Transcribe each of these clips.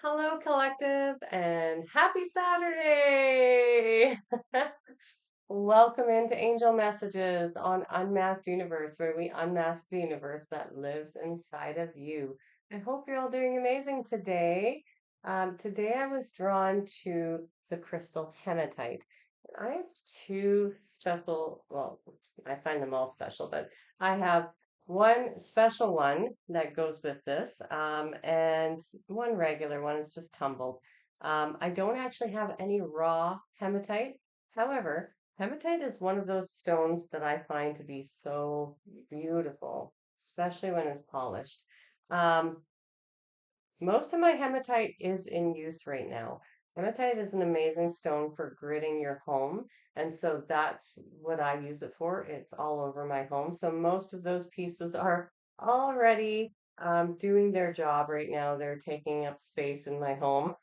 Hello, collective, and happy Saturday! Welcome into Angel Messages on Unmasked Universe, where we unmask the universe that lives inside of you. I hope you're all doing amazing today. Today I was drawn to the crystal hematite. I have two special, well, I find them all special, but I have one special one that goes with this, and one regular one is just tumbled. I don't actually have any raw hematite. However, hematite is one of those stones that I find to be so beautiful, especially when it's polished. Um, Most of my hematite is in use right now. Hematite is an amazing stone for gridding your home, and so that's what I use it for. It's all over my home. So most of those pieces are already doing their job right now. They're taking up space in my home,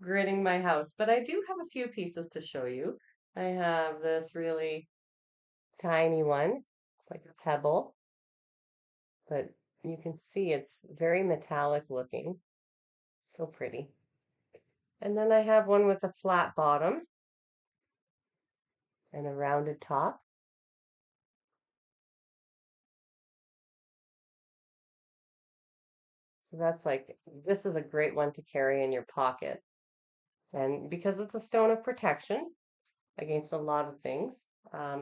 gridding my house. But I do have a few pieces to show you. I have this really tiny one. It's like a pebble, but you can see it's very metallic looking. So pretty. And then I have one with a flat bottom and a rounded top. So that's like, this is a great one to carry in your pocket. And because it's a stone of protection against a lot of things,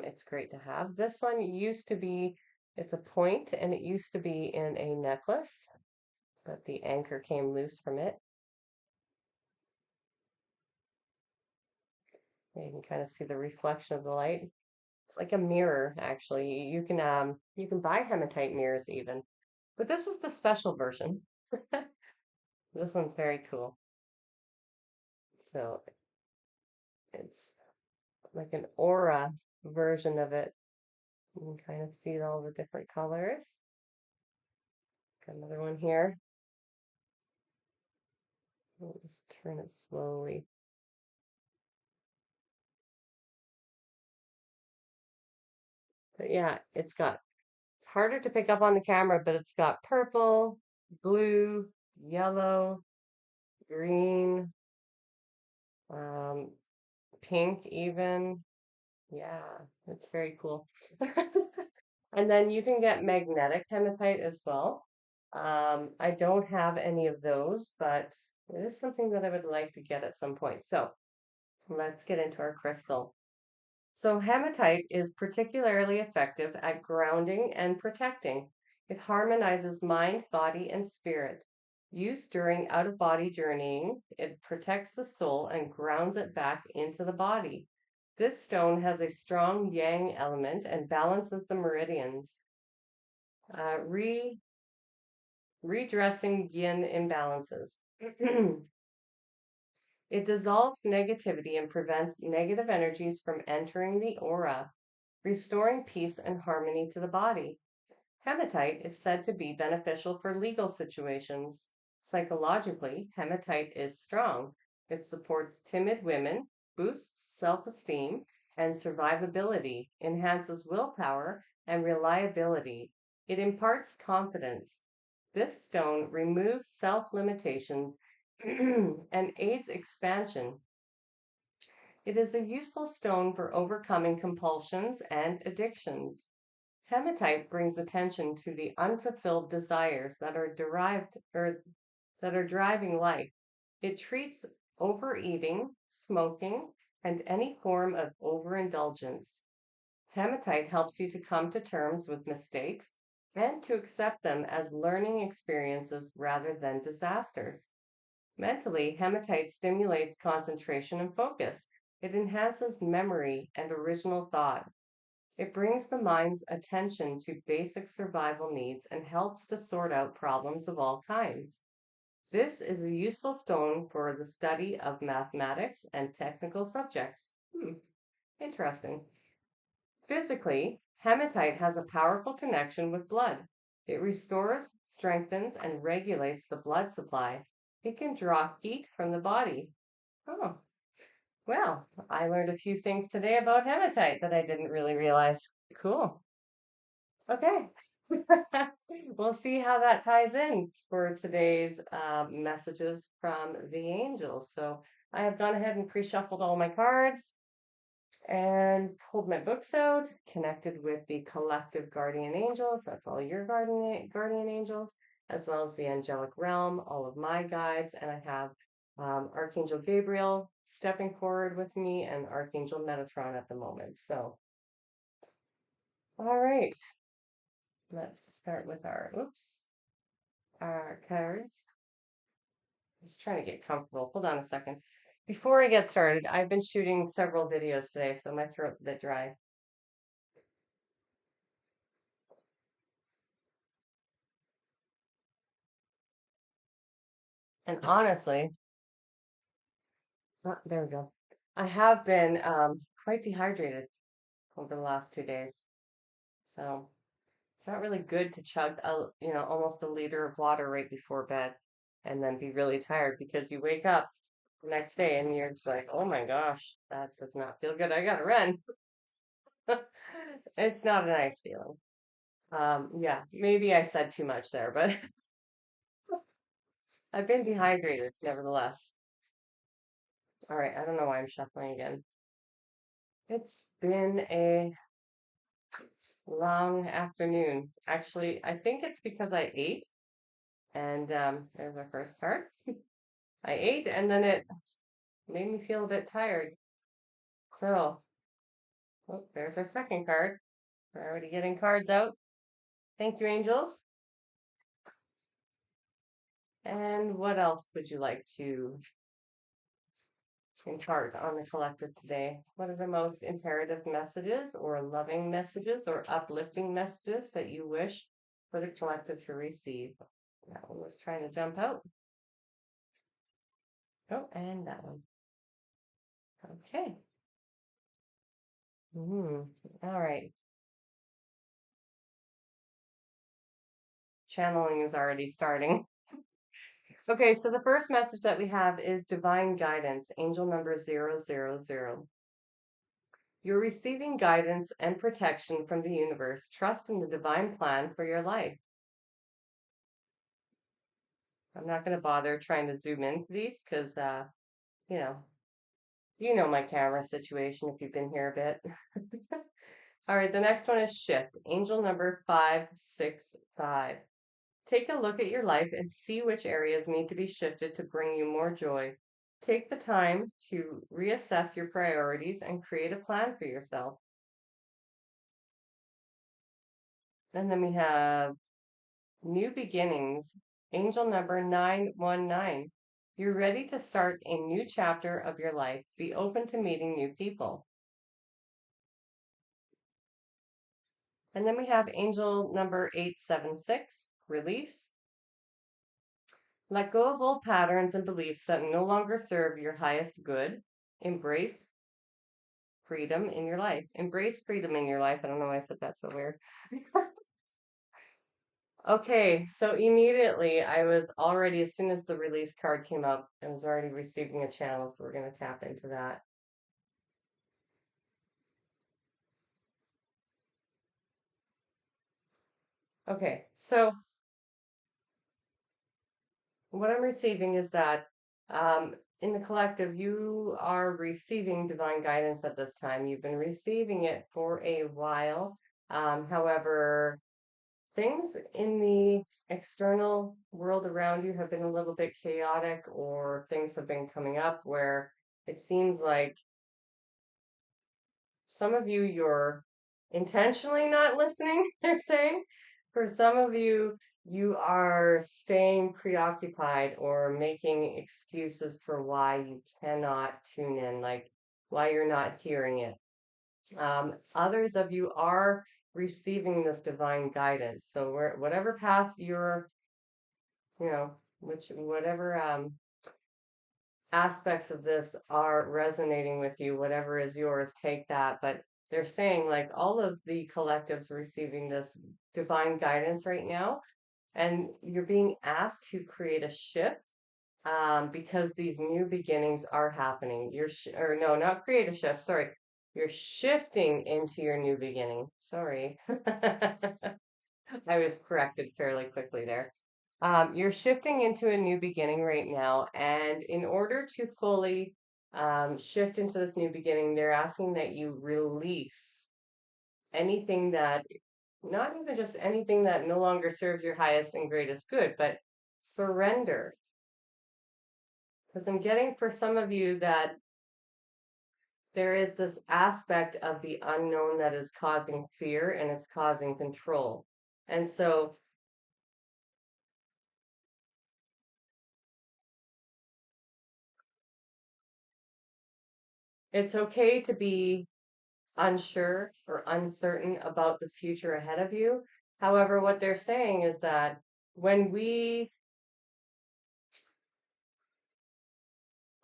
it's great to have. This one used to be, it's a point and it used to be in a necklace, but the anchor came loose from it. You can kind of see the reflection of the light. It's like a mirror, actually. You can buy hematite mirrors even. But this is the special version. This one's very cool. So it's like an aura version of it. You can kind of see all the different colors. Got another one here. We'll just turn it slowly. But yeah, it's harder to pick up on the camera, but it's got purple, blue, yellow, green, um, pink even. Yeah, it's very cool. And then you can get magnetic hematite as well. I don't have any of those, but it is something that I would like to get at some point. So let's get into our crystal. So hematite is particularly effective at grounding and protecting. It harmonizes mind, body, and spirit. Used during out-of-body journeying, it protects the soul and grounds it back into the body. This stone has a strong yang element and balances the meridians, uh, re redressing yin imbalances. It dissolves negativity and prevents negative energies from entering the aura, restoring peace and harmony to the body. Hematite is said to be beneficial for legal situations. Psychologically, hematite is strong. It supports timid women, boosts self-esteem and survivability, enhances willpower and reliability. It imparts confidence. This stone removes self-limitations and aids expansion. It is a useful stone for overcoming compulsions and addictions. Hematite brings attention to the unfulfilled desires that are derived or that are driving life. It treats overeating, smoking, and any form of overindulgence. Hematite helps you to come to terms with mistakes and to accept them as learning experiences rather than disasters. Mentally, hematite stimulates concentration and focus. It enhances memory and original thought. It brings the mind's attention to basic survival needs and helps to sort out problems of all kinds. This is a useful stone for the study of mathematics and technical subjects. Interesting. Physically, hematite has a powerful connection with blood. It restores, strengthens, and regulates the blood supply. It can draw heat from the body. Oh, well, I learned a few things today about hematite that I didn't really realize. Cool. Okay. We'll see how that ties in for today's messages from the angels. So I have gone ahead and pre-shuffled all my cards and pulled my books out, connected with the collective guardian angels. That's all your guardian angels, as well as the angelic realm, all of my guides. And I have Archangel Gabriel stepping forward with me and Archangel Metatron at the moment. So, all right, let's start with our cards. Just trying to get comfortable. Hold on a second. Before I get started, I've been shooting several videos today, so my throat's a bit dry. And honestly, there we go. I have been quite dehydrated over the last 2 days. So it's not really good to chug almost a liter of water right before bed and then be really tired because you wake up the next day and you're just like, oh my gosh, that does not feel good. I gotta run. It's not a nice feeling. Yeah, maybe I said too much there, but I've been dehydrated nevertheless. All right, I don't know why I'm shuffling again. It's been a long afternoon. Actually, I think it's because I ate, and there's our first card. I ate, and then it made me feel a bit tired. So, oh, there's our second card. We're already getting cards out. Thank you, angels. And what else would you like to impart on the collective today? What are the most imperative messages, or loving messages, or uplifting messages that you wish for the collective to receive? That one was trying to jump out. Oh, and that one. Okay. All right. Channeling is already starting. Okay, so the first message that we have is divine guidance, angel number 000. You're receiving guidance and protection from the universe. Trust in the divine plan for your life. I'm not going to bother trying to zoom into these because, you know, my camera situation if you've been here a bit. All right, the next one is shift, angel number 565. Take a look at your life and see which areas need to be shifted to bring you more joy. Take the time to reassess your priorities and create a plan for yourself. And then we have new beginnings, angel number 919. You're ready to start a new chapter of your life. Be open to meeting new people. And then we have angel number 876, release. Let go of old patterns and beliefs that no longer serve your highest good. Embrace freedom in your life. Embrace freedom in your life. I don't know why I said that so weird. Okay, so immediately I was already, as soon as the release card came up, I was already receiving a channel, so we're going to tap into that. Okay, so what I'm receiving is that in the collective, you are receiving divine guidance at this time. You've been receiving it for a while. However, things in the external world around you have been a little bit chaotic, or things have been coming up where it seems like some of you, you're intentionally not listening, they're saying. For some of you, you are staying preoccupied or making excuses for why you cannot tune in, like why you're not hearing it. Others of you are receiving this divine guidance. So whatever path you're, whatever aspects of this are resonating with you, whatever is yours, take that. But they're saying like all of the collectives receiving this divine guidance right now, and you're being asked to create a shift because these new beginnings are happening. Or no, not create a shift. Sorry, you're shifting into your new beginning. Sorry. I was corrected fairly quickly there. You're shifting into a new beginning right now, and in order to fully shift into this new beginning, they're asking that you release anything that, not even just anything that no longer serves your highest and greatest good, but surrender. Because I'm getting for some of you that there is this aspect of the unknown that is causing fear and it's causing control. And so it's okay to be unsure or uncertain about the future ahead of you. However, what they're saying is that when we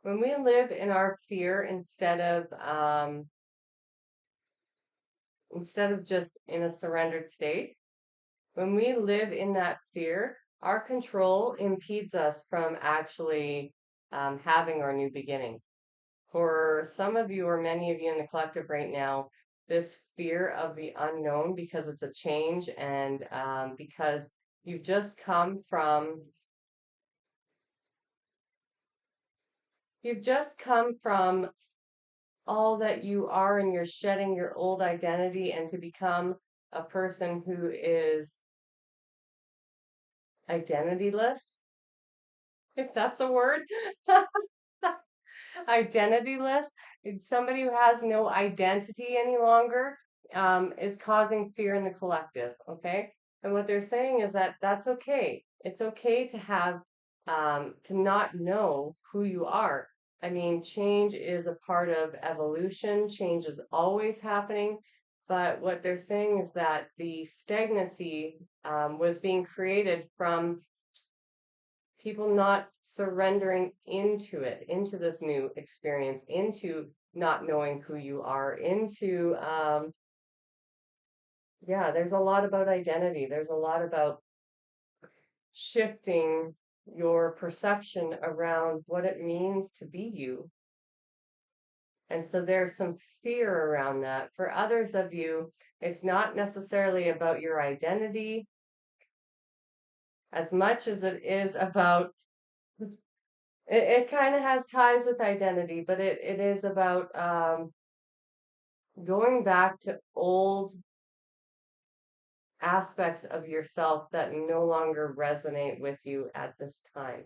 when we live in our fear instead of just in a surrendered state, when we live in that fear, our control impedes us from actually having our new beginning. For some of you, or many of you in the collective right now, this fear of the unknown, because it's a change and because you've just come from you've just come from all that you are, and you're shedding your old identity and to become a person who is identityless, if that's a word. Identityless. It's somebody who has no identity any longer, is causing fear in the collective. Okay. And what they're saying is that that's okay. It's okay to have, to not know who you are. I mean, change is a part of evolution, change is always happening. But what they're saying is that the stagnancy was being created from people not surrendering into it, into this new experience, into not knowing who you are, into, yeah, there's a lot about identity. There's a lot about shifting your perception around what it means to be you. And so there's some fear around that. For others of you, it's not necessarily about your identity as much as it is about it kind of has ties with identity, but it is about going back to old aspects of yourself that no longer resonate with you at this time.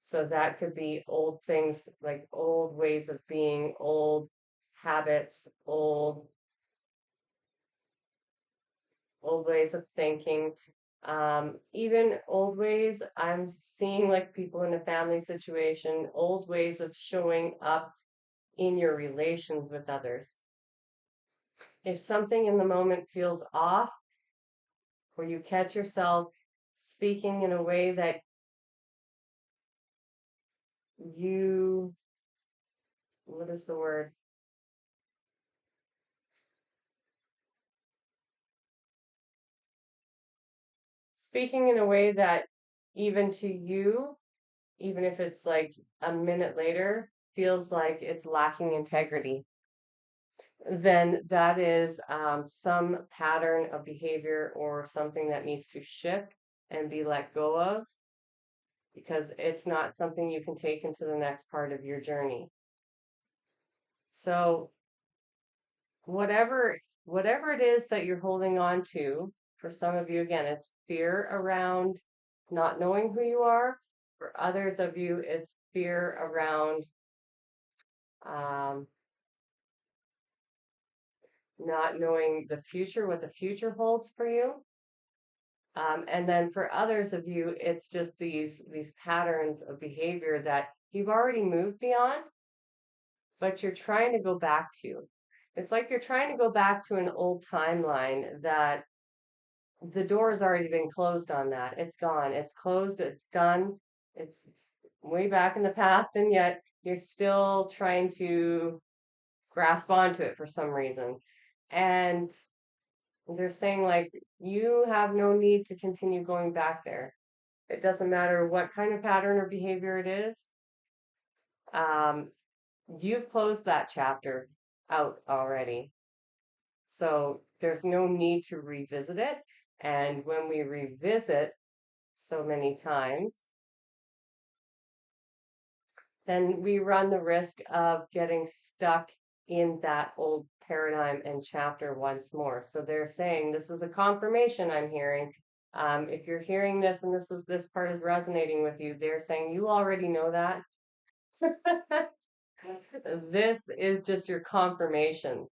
So that could be old things like old ways of being, old habits, old ways of thinking, even old ways. I'm seeing like people in a family situation, old ways of showing up in your relations with others. If something in the moment feels off, or you catch yourself speaking in a way that you, what is the word? Speaking in a way that even to you, even if it's like a minute later, feels like it's lacking integrity, then that is some pattern of behavior or something that needs to shift and be let go of because it's not something you can take into the next part of your journey. So whatever it is that you're holding on to, for some of you, again, it's fear around not knowing who you are. For others of you, it's fear around um, not knowing the future, what the future holds for you. And then for others of you, it's just these patterns of behavior that you've already moved beyond, but you're trying to go back to. It's like you're trying to go back to an old timeline that the door has already been closed on that. It's gone. It's closed. It's done. It's way back in the past, and yet you're still trying to grasp onto it for some reason. And they're saying, like, you have no need to continue going back there. It doesn't matter what kind of pattern or behavior it is. Um, you've closed that chapter out already. So there's no need to revisit it. And when we revisit so many times, then we run the risk of getting stuck in that old paradigm and chapter once more. So they're saying this is a confirmation I'm hearing. If you're hearing this and this part is resonating with you, they're saying you already know that. This is just your confirmation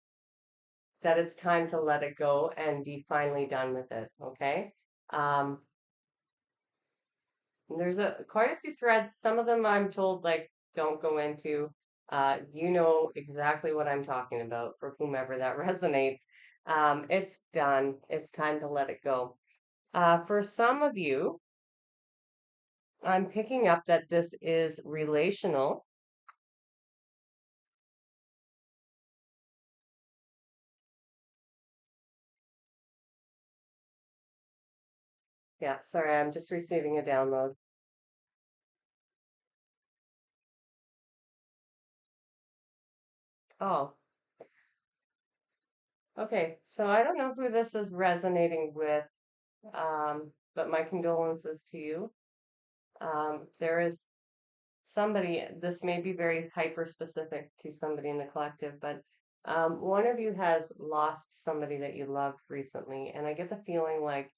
that it's time to let it go and be finally done with it. Okay. Um, there's quite a few threads. Some of them I'm told like don't go into. You know exactly what I'm talking about for whomever that resonates. It's done. It's time to let it go. For some of you, I'm picking up that this is relational. Yeah, sorry, I'm just receiving a download. Oh, okay. So I don't know who this is resonating with, but my condolences to you. There is somebody, this may be very hyper specific to somebody in the collective, but one of you has lost somebody that you loved recently. And I get the feeling like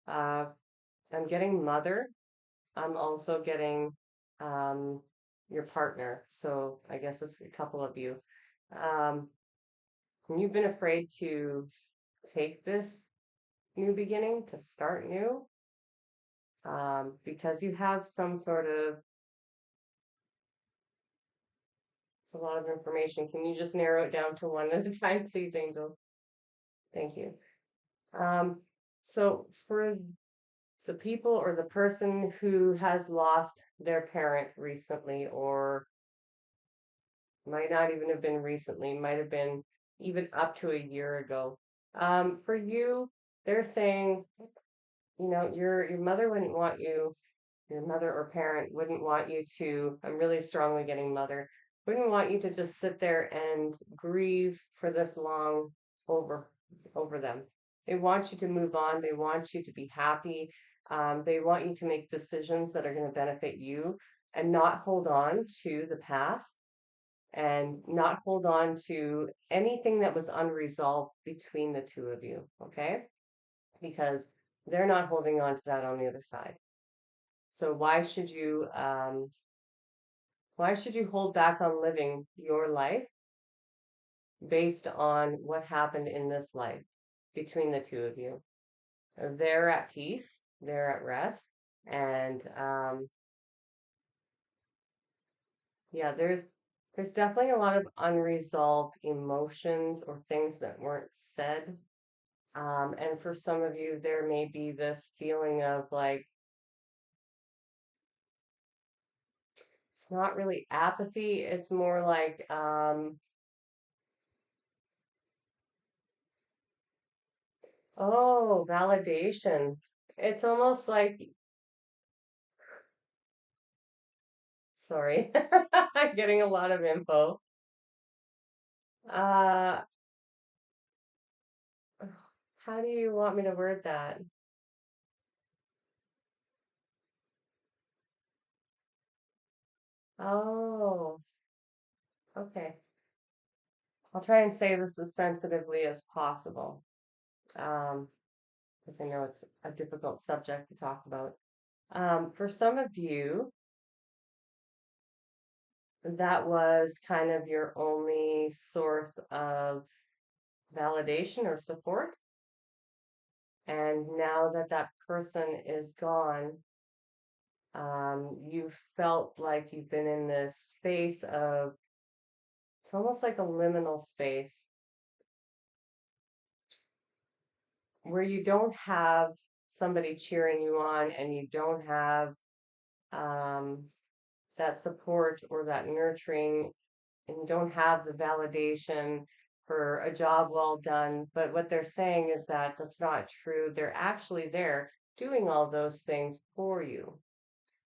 uh, I'm getting mother. I'm also getting um, your partner. So I guess it's a couple of you. Um, and you've been afraid to take this new beginning, to start new, because you have some sort of, it's a lot of information. Can you just narrow it down to one at a time, please, Angel? Thank you. Um, so for the people or the person who has lost their parent recently, or might not even have been recently, might have been even up to a year ago. For you, they're saying, your mother wouldn't want you, your mother or parent wouldn't want you to, I'm really strongly getting mother, wouldn't want you to just sit there and grieve for this long over over them. They want you to move on. They want you to be happy. They want you to make decisions that are going to benefit you and not hold on to the past and not hold on to anything that was unresolved between the two of you. Okay. Because they're not holding on to that on the other side. So why should you hold back on living your life based on what happened in this life between the two of you? They're at peace, they're at rest, and yeah, there's definitely a lot of unresolved emotions or things that weren't said. And for some of you, there may be this feeling of like it's not really apathy, it's more like oh, validation. It's almost like, sorry, I'm getting a lot of info. Uh, how do you want me to word that? Oh, okay. I'll try and say this as sensitively as possible, because I know it's a difficult subject to talk about. For some of you, that was kind of your only source of validation or support. And now that that person is gone, you felt like you've been in this space of, it's almost like a liminal space where you don't have somebody cheering you on and you don't have um, that support or that nurturing, and you don't have the validation for a job well done. But what they're saying is that that's not true. They're actually there doing all those things for you.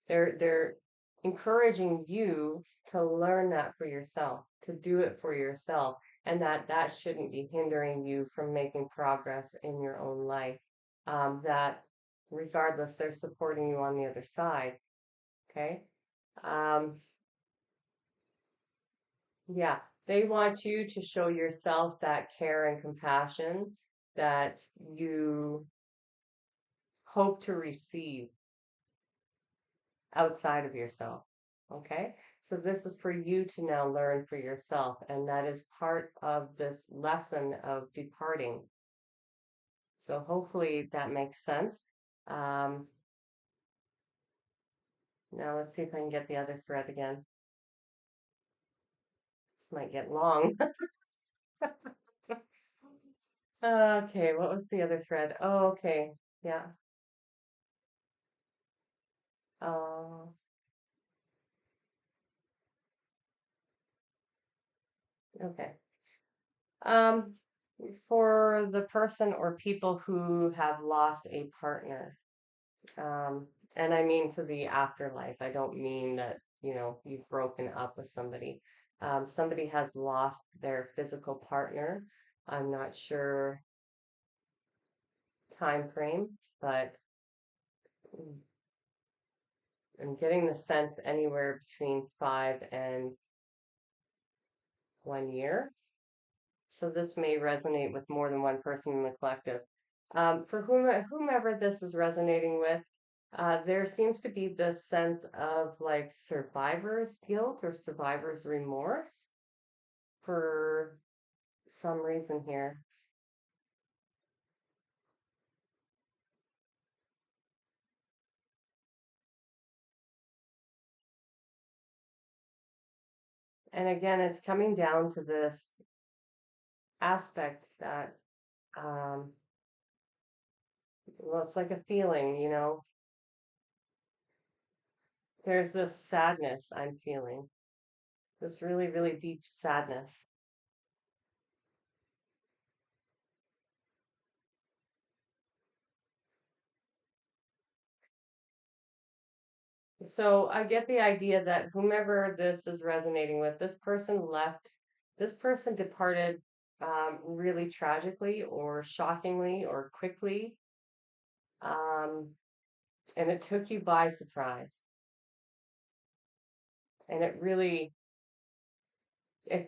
They're encouraging you to learn that for yourself, to do it for yourself, and that shouldn't be hindering you from making progress in your own life. that regardless, they're supporting you on the other side. Okay. Um, yeah, they want you to show yourself that care and compassion that you hope to receive outside of yourself. Okay. So this is for you to now learn for yourself. And that is part of this lesson of departing. So hopefully that makes sense. Um, Now let's see if I can get the other thread again. This might get long. Okay, what was the other thread? Oh, okay. Yeah. Oh, okay. Um, for the person or people who have lost a partner, and I mean to the afterlife. I don't mean that, you've broken up with somebody. Somebody has lost their physical partner. I'm not sure time frame, but I'm getting the sense anywhere between 5 and 1 year. So this may resonate with more than one person in the collective. For whomever this is resonating with, there seems to be this sense of like survivor's guilt or survivor's remorse for some reason here. And again, it's coming down to this aspect that, well, it's like a feeling, there's this sadness I'm feeling, this really, really deep sadness. So I get the idea that whomever this is resonating with, this person departed really tragically or shockingly or quickly. Um, and it took you by surprise. And it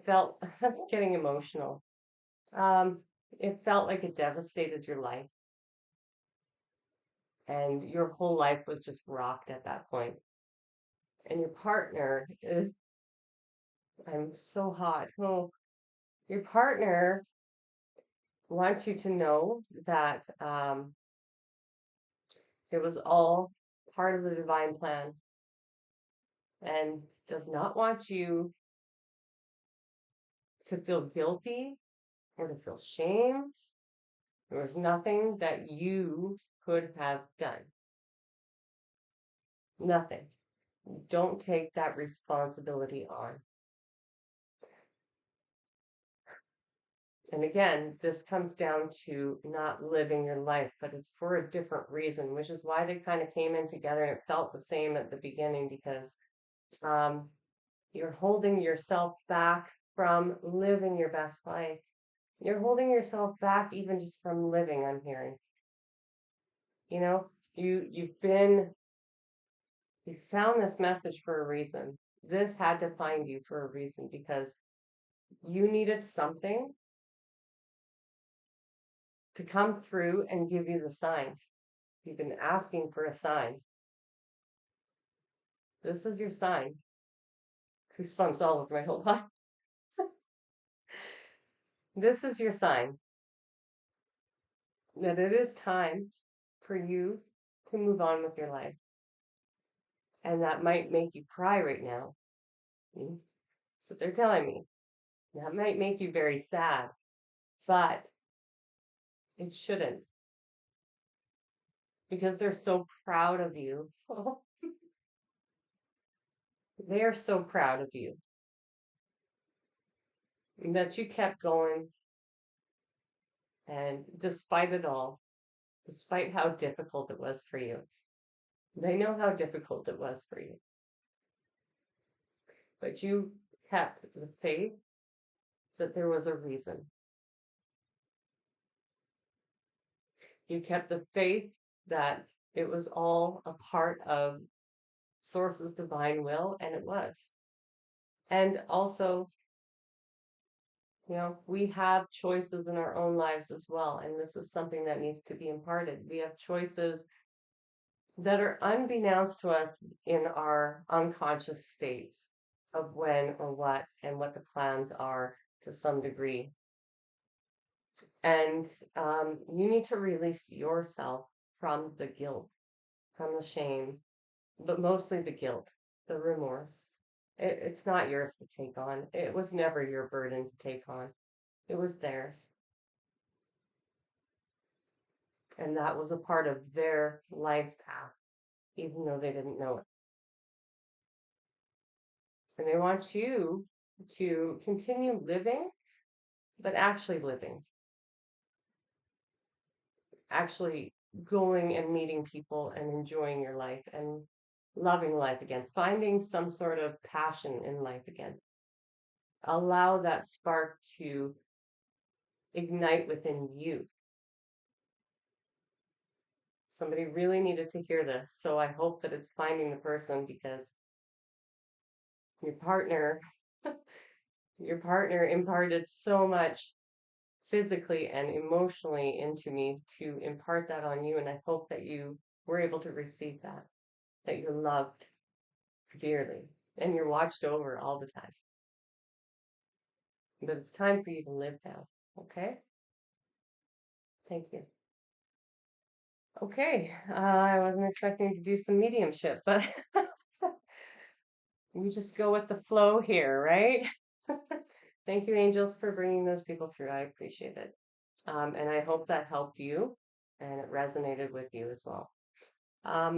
felt, I'm getting emotional. Um, it felt like it devastated your life. And your whole life was just rocked at that point. And your partner, I'm so hot. Oh, your partner wants you to know that it was all part of the divine plan and does not want you to feel guilty or to feel shame. There was nothing that you could have done. Nothing. Don't take that responsibility on. And again, this comes down to not living your life, but it's for a different reason, which is why they kind of came in together and it felt the same at the beginning because um, you're holding yourself back from living your best life. You're holding yourself back even just from living, I'm hearing. You know, you found this message for a reason. This had to find you for a reason because you needed something to come through and give you the sign. You've been asking for a sign. This is your sign. Goosebumps all over my whole body. This is your sign that it is time for you to move on with your life. And that might make you cry right now. Mm. So they're telling me that might make you very sad, but it shouldn't because they're so proud of you. They're so proud of you that you kept going. And despite it all, despite how difficult it was for you, they know how difficult it was for you, but you kept the faith that there was a reason. You kept the faith that it was all a part of Source's divine will, and it was. And also, we have choices in our own lives as well, and this is something that needs to be imparted. We have choices that are unbeknownst to us in our unconscious states of when or what and what the plans are to some degree. And you need to release yourself from the guilt, from the shame, but mostly the guilt, the remorse. It's not yours to take on. It was never your burden to take on. It was theirs. And that was a part of their life path, even though they didn't know it. And they want you to continue living, but actually living, actually going and meeting people and enjoying your life and loving life again, finding some sort of passion in life again. Allow that spark to ignite within you. Somebody really needed to hear this, so I hope that it's finding the person, because your partner your partner imparted so much physically and emotionally into me to impart that on you, and I hope that you were able to receive that you're loved dearly and you're watched over all the time. But it's time for you to live now. Okay? Thank you. Okay, I wasn't expecting to do some mediumship, but we just go with the flow here, right? Thank you, angels, for bringing those people through. I appreciate it. And I hope that helped you and it resonated with you as well.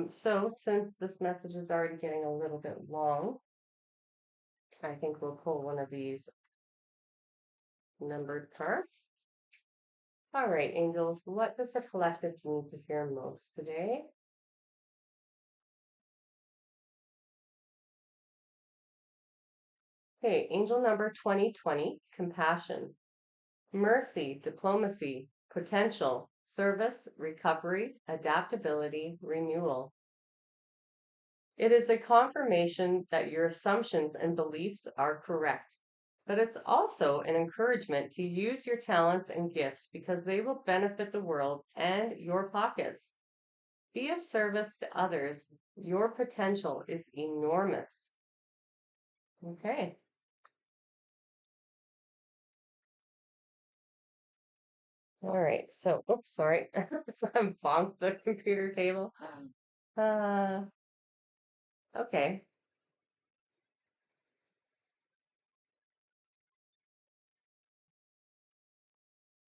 So since this message is already getting a little bit long, I think we'll pull one of these numbered cards. All right, angels, what does the collective need to hear most today? Okay, angel number 2020, compassion, mercy, diplomacy, potential, service, recovery, adaptability, renewal. It is a confirmation that your assumptions and beliefs are correct, but it's also an encouragement to use your talents and gifts because they will benefit the world and your pockets. Be of service to others. Your potential is enormous. Okay. All right. So, oops, sorry. I bonked the computer table. Uh, okay.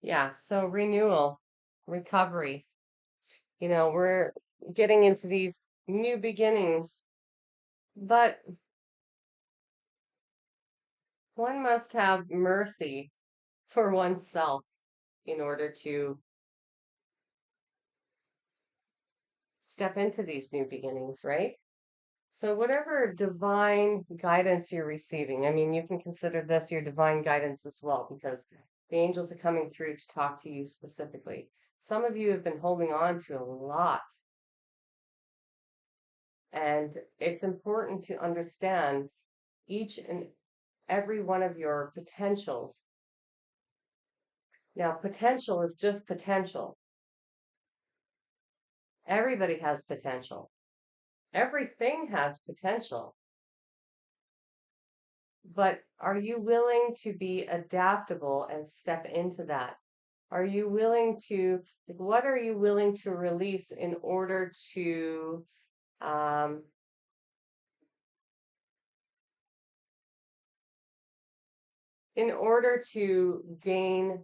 Yeah. So renewal, recovery. We're getting into these new beginnings, but one must have mercy for oneself in order to step into these new beginnings, right? So, whatever divine guidance you're receiving, I mean, you can consider this your divine guidance as well, because the angels are coming through to talk to you specifically. Some of you have been holding on to a lot, and it's important to understand each and every one of your potentials. Now, potential is just potential. Everybody has potential. Everything has potential. But are you willing to be adaptable and step into that? Are you willing to, like, what are you willing to release um, in order to gain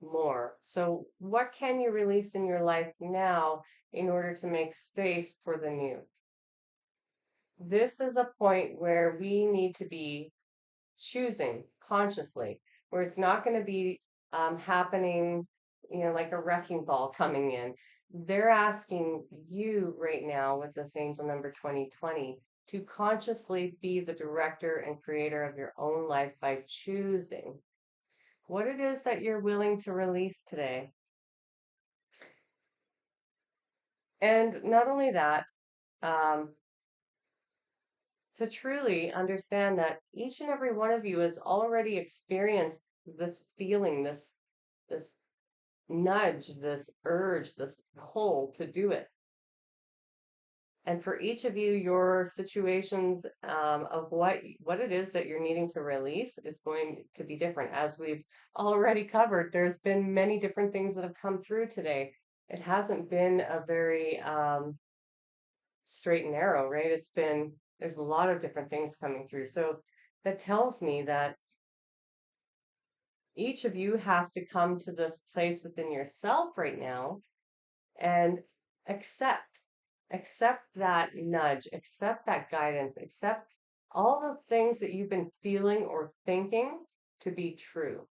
more? So what can you release in your life now in order to make space for the new? This is a point where we need to be choosing consciously, where it's not going to be happening, like a wrecking ball coming in. They're asking you right now with this angel number 2020 to consciously be the director and creator of your own life by choosing what it is that you're willing to release today. And not only that, um, to truly understand that each and every one of you has already experienced this feeling, this nudge, this urge, this pull to do it. And for each of you, your situations of what it is that you're needing to release is going to be different. As we've already covered, there's been many different things that have come through today. It hasn't been a very straight and narrow, right? There's a lot of different things coming through. So that tells me that each of you has to come to this place within yourself right now and accept accept that nudge, accept that guidance, accept all the things that you've been feeling or thinking to be true.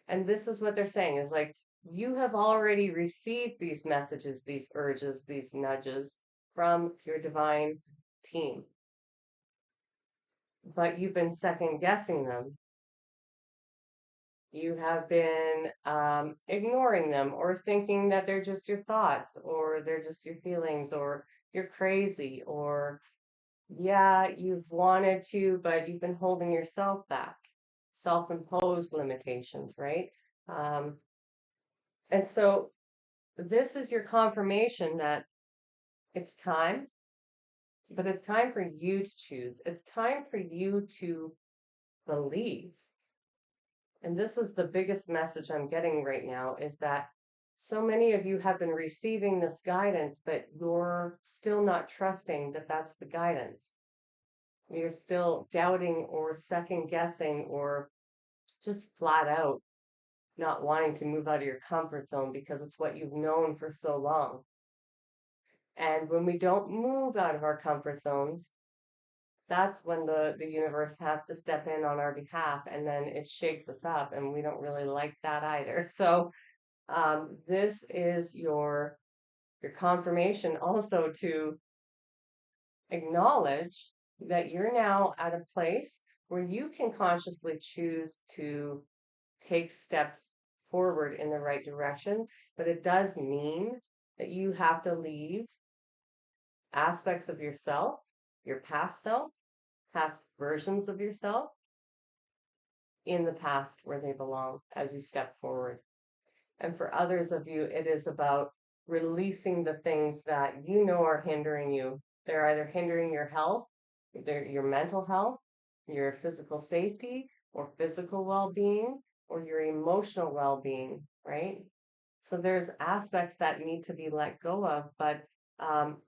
And this is what they're saying is like you have already received these messages, these urges, these nudges from your divine team, but you've been second guessing them. You have been ignoring them or thinking that they're just your thoughts or they're just your feelings or you're crazy or, yeah, you've wanted to, but you've been holding yourself back. Self imposed limitations, right? Um, and so this is your confirmation that it's time, but it's time for you to choose. It's time for you to believe. And this is the biggest message I'm getting right now is that so many of you have been receiving this guidance, but you're still not trusting that that's the guidance. You're still doubting or second guessing or just flat out not wanting to move out of your comfort zone because it's what you've known for so long. And when we don't move out of our comfort zones, that's when the universe has to step in on our behalf and then it shakes us up and we don't really like that either. So this is your confirmation also to acknowledge that you're now at a place where you can consciously choose to take steps forward in the right direction, but it does mean that you have to leave aspects of yourself, your past self, past versions of yourself in the past where they belong as you step forward. And for others of you, it is about releasing the things that you know are hindering you. They're either hindering your health, your mental health, your physical safety, or physical well being, or your emotional well being, right? So there's aspects that need to be let go of, but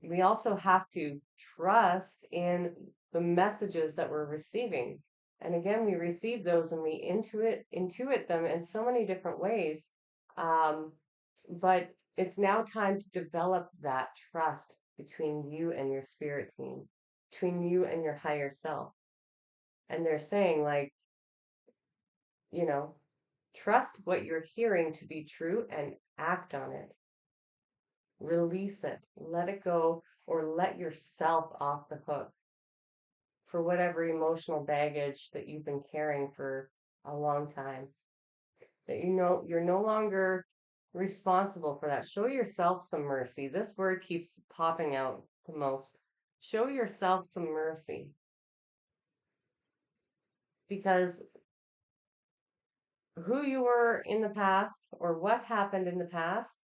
we also have to trust in the messages that we're receiving. And again, we receive those and we intuit them in so many different ways. Um, but it's now time to develop that trust between you and your spirit team, between you and your higher self. And they're saying, like, you know, trust what you're hearing to be true and act on it. Release it, let it go, or let yourself off the hook for whatever emotional baggage that you've been carrying for a long time. That you know you're no longer responsible for that. Show yourself some mercy. This word keeps popping out the most. Show yourself some mercy because who you were in the past or what happened in the past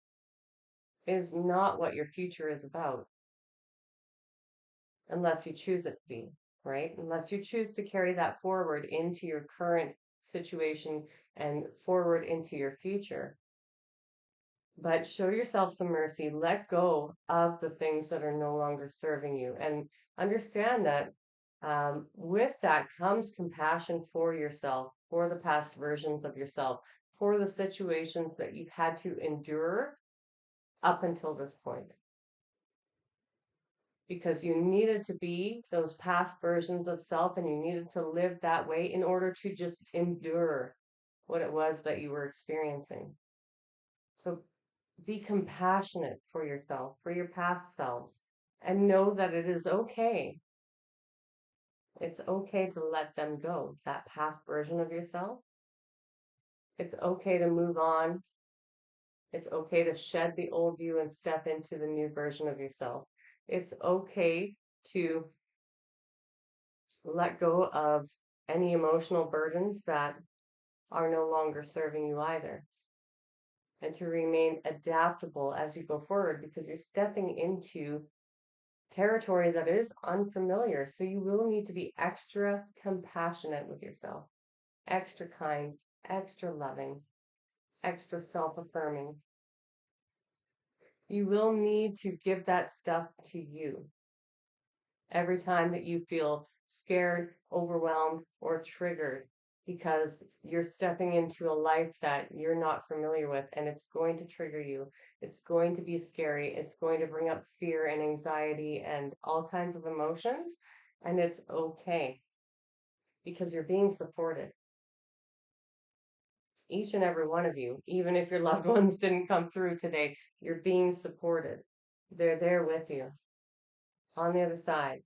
is not what your future is about unless you choose it to be, right? Unless you choose to carry that forward into your current situation and forward into your future. But show yourself some mercy, let go of the things that are no longer serving you, and understand that with that comes compassion for yourself, for the past versions of yourself, for the situations that you've had to endure up until this point. Because you needed to be those past versions of self and you needed to live that way in order to just endure what it was that you were experiencing. So be compassionate for yourself, for your past selves, and know that it is okay. It's okay to let them go, that past version of yourself. It's okay to move on It's okay to shed the old you and step into the new version of yourself. It's okay to let go of any emotional burdens that are no longer serving you either, and to remain adaptable as you go forward because you're stepping into territory that is unfamiliar. So you will need to be extra compassionate with yourself, extra kind, extra loving, extra self affirming. You will need to give that stuff to you every time that you feel scared, overwhelmed, or triggered because you're stepping into a life that you're not familiar with and it's going to trigger you. It's going to be scary. It's going to bring up fear and anxiety and all kinds of emotions. And it's okay because you're being supported. Each and every one of you, even if your loved ones didn't come through today, you're being supported. They're there with you on the other side.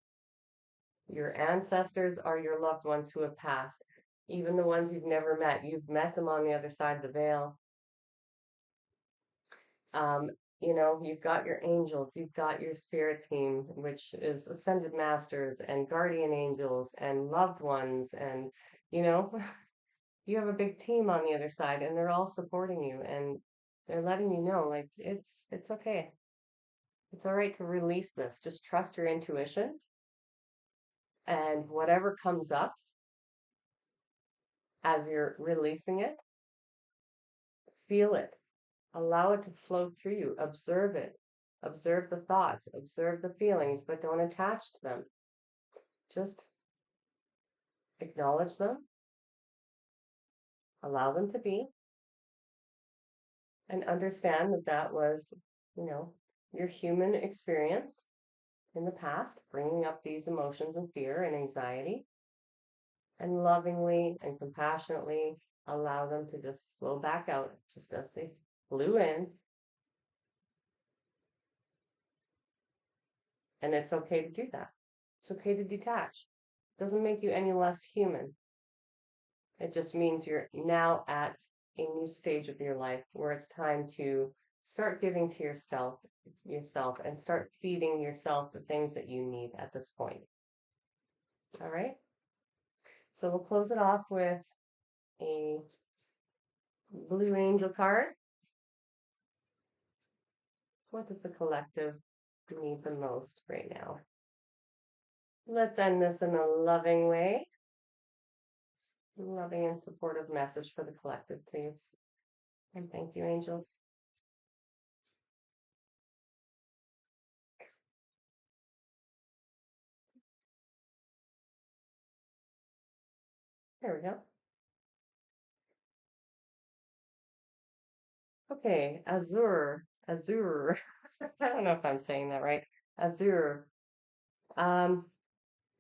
Your ancestors are your loved ones who have passed, even the ones you've never met. You've met them on the other side of the veil. Um, you've got your angels, you've got your spirit team, which is ascended masters and guardian angels and loved ones. And, you know, you have a big team on the other side and they're all supporting you and they're letting you know, like, it's okay. It's all right to release this. Just trust your intuition and whatever comes up as you're releasing it, feel it, allow it to flow through you, observe it, observe the thoughts, observe the feelings, but don't attach to them. Just acknowledge them, allow them to be, and understand that that was, you know, your human experience in the past, bringing up these emotions and fear and anxiety, and lovingly and compassionately allow them to just flow back out just as they flew in. And it's okay to do that. It's okay to detach. It doesn't make you any less human. It just means you're now at a new stage of your life where it's time to start giving to yourself and start feeding yourself the things that you need at this point. All right. So we'll close it off with a blue angel card. What does the collective need the most right now? Let's end this in a loving way. Loving and supportive message for the collective, please. And thank you, angels. There we go. Okay, Azure. I don't know if I'm saying that right. Azure. Um,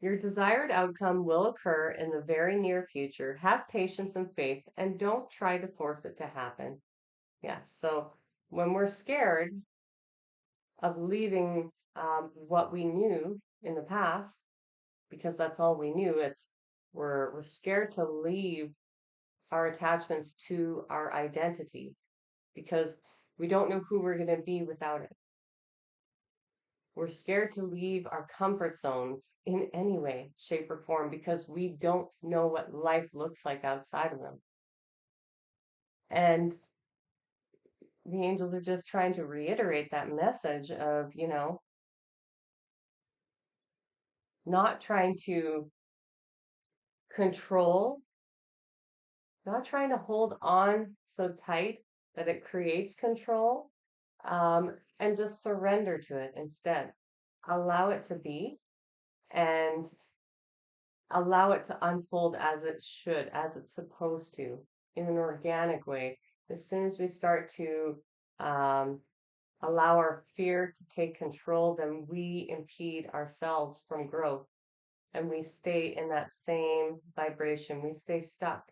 your desired outcome will occur in the very near future. Have patience and faith, and don't try to force it to happen. Yes. So when we're scared of leaving what we knew in the past, because that's all we knew, we're scared to leave our attachments to our identity because we don't know who we're going to be without it. We're scared to leave our comfort zones in any way, shape, or form because we don't know what life looks like outside of them. And the angels are just trying to reiterate that message of, not trying to control, not trying to hold on so tight that it creates control, and just surrender to it instead. Allow it to be and allow it to unfold as it should, as it's supposed to, in an organic way. As soon as we start to um, allow our fear to take control, then we impede ourselves from growth and we stay in that same vibration. We stay stuck.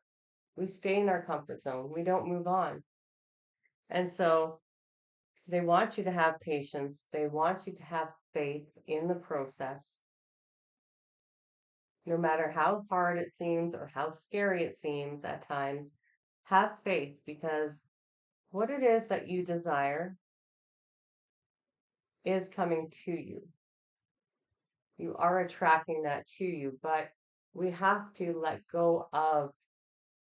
We stay in our comfort zone. We don't move on. And so they want you to have patience. They want you to have faith in the process. No matter how hard it seems or how scary it seems at times, have faith because what it is that you desire is coming to you. You are attracting that to you, but we have to let go of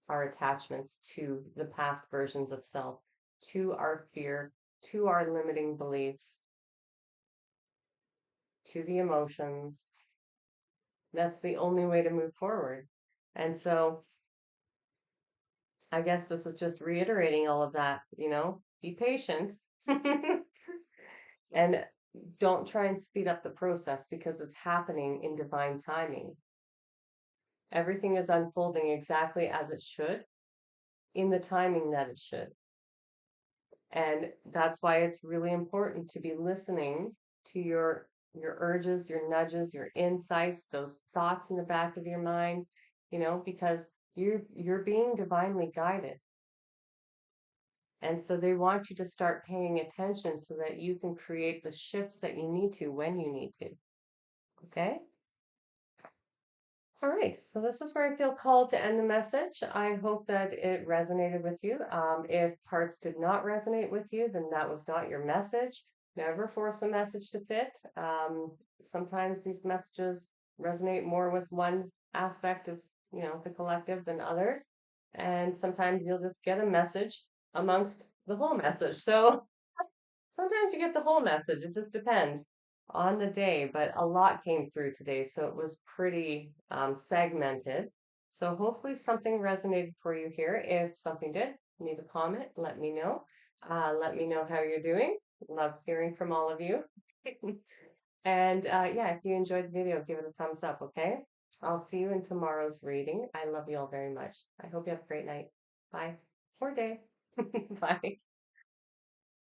our attachments to the past versions of self, to our fear, to our limiting beliefs, to the emotions. That's the only way to move forward. And so I guess this is just reiterating all of that, be patient and don't try and speed up the process because it's happening in divine timing. Everything is unfolding exactly as it should in the timing that it should. And that's why it's really important to be listening to your urges, your nudges, your insights, those thoughts in the back of your mind, because you're being divinely guided. And so they want you to start paying attention so that you can create the shifts that you need to when you need to. Okay? All right, so this is where I feel called to end the message. I hope that it resonated with you. If parts did not resonate with you, then that was not your message. Never force a message to fit. Sometimes these messages resonate more with one aspect of, the collective than others. And sometimes you'll just get a message amongst the whole message. So sometimes you get the whole message. It just depends on the day, but a lot came through today, so it was pretty segmented. So hopefully something resonated for you here. If something did, leave a comment, let me know. Let me know how you're doing. Love hearing from all of you. And yeah, if you enjoyed the video, give it a thumbs up, okay? I'll see you in tomorrow's reading. I love you all very much. I hope you have a great night. Bye. Or day. Bye.